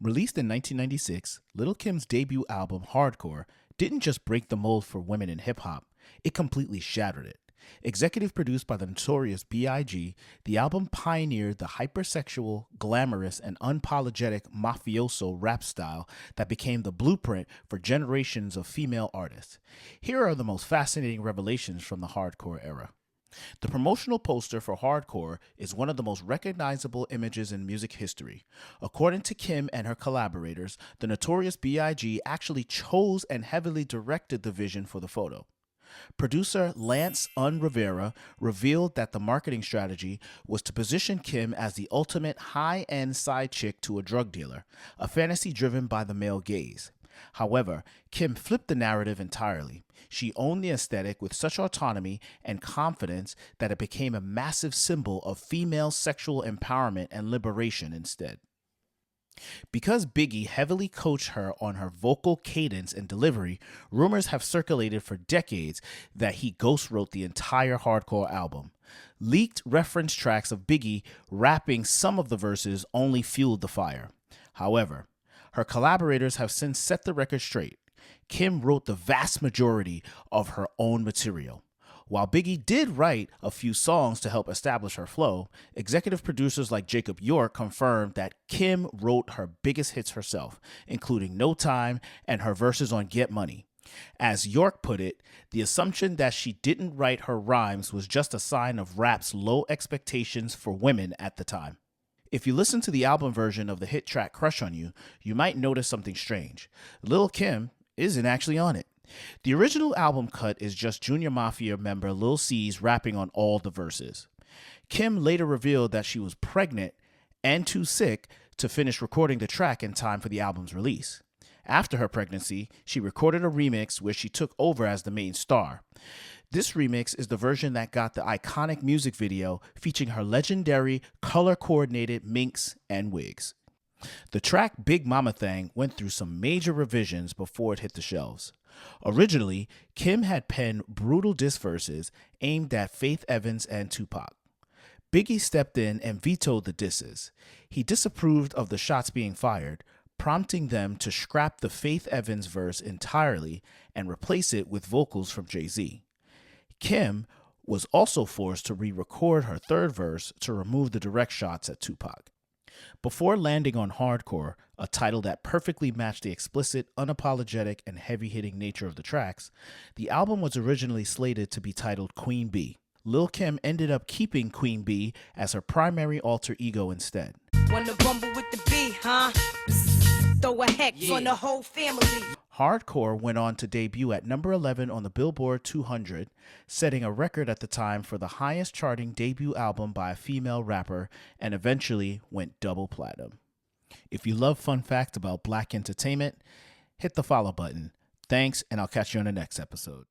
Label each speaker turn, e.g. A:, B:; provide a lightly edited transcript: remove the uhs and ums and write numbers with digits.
A: Released in 1996, Lil Kim's debut album, Hardcore, didn't just break the mold for women in hip-hop, it completely shattered it. Executive produced by the notorious B.I.G., the album pioneered the hypersexual, glamorous, and unapologetic mafioso rap style that became the blueprint for generations of female artists. Here are the most fascinating revelations from the hardcore era. The promotional poster for Hardcore is one of the most recognizable images in music history. According to Kim and her collaborators, the notorious B.I.G. actually chose and heavily directed the vision for the photo. Producer Lance Rivera revealed that the marketing strategy was to position Kim as the ultimate high-end side chick to a drug dealer, a fantasy driven by the male gaze. However, Kim flipped the narrative entirely. She owned the aesthetic with such autonomy and confidence that it became a massive symbol of female sexual empowerment and liberation instead. Because Biggie heavily coached her on her vocal cadence and delivery, rumors have circulated for decades that he ghostwrote the entire hardcore album. Leaked reference tracks of Biggie rapping some of the verses only fueled the fire. However, her collaborators have since set the record straight. Kim wrote the vast majority of her own material. While Biggie did write a few songs to help establish her flow, executive producers like Jacob York confirmed that Kim wrote her biggest hits herself, including No Time and her verses on Get Money. As York put it, the assumption that she didn't write her rhymes was just a sign of rap's low expectations for women at the time. If you listen to the album version of the hit track Crush on You, you might notice something strange. Lil Kim isn't actually on it. The original album cut is just Junior Mafia member Lil C's rapping on all the verses. Kim later revealed that she was pregnant and too sick to finish recording the track in time for the album's release. After her pregnancy, she recorded a remix where she took over as the main star. This remix is the version that got the iconic music video featuring her legendary color-coordinated minks and wigs. The track Big Mama Thang went through some major revisions before it hit the shelves. Originally, Kim had penned brutal diss verses aimed at Faith Evans and Tupac. Biggie stepped in and vetoed the disses. He disapproved of the shots being fired, prompting them to scrap the Faith Evans verse entirely and replace it with vocals from Jay-Z. Kim was also forced to re-record her third verse to remove the direct shots at Tupac. Before landing on Hardcore, a title that perfectly matched the explicit, unapologetic, and heavy-hitting nature of the tracks, the album was originally slated to be titled Queen Bee. Lil Kim ended up keeping Queen Bee as her primary alter ego instead.
B: Wanna rumble with the bee, huh? Throw a hex on the whole family.
A: Hardcore went on to debut at number 11 on the Billboard 200, setting a record at the time for the highest charting debut album by a female rapper, and eventually went double platinum. If you love fun facts about black entertainment, hit the follow button. Thanks, and I'll catch you on the next episode.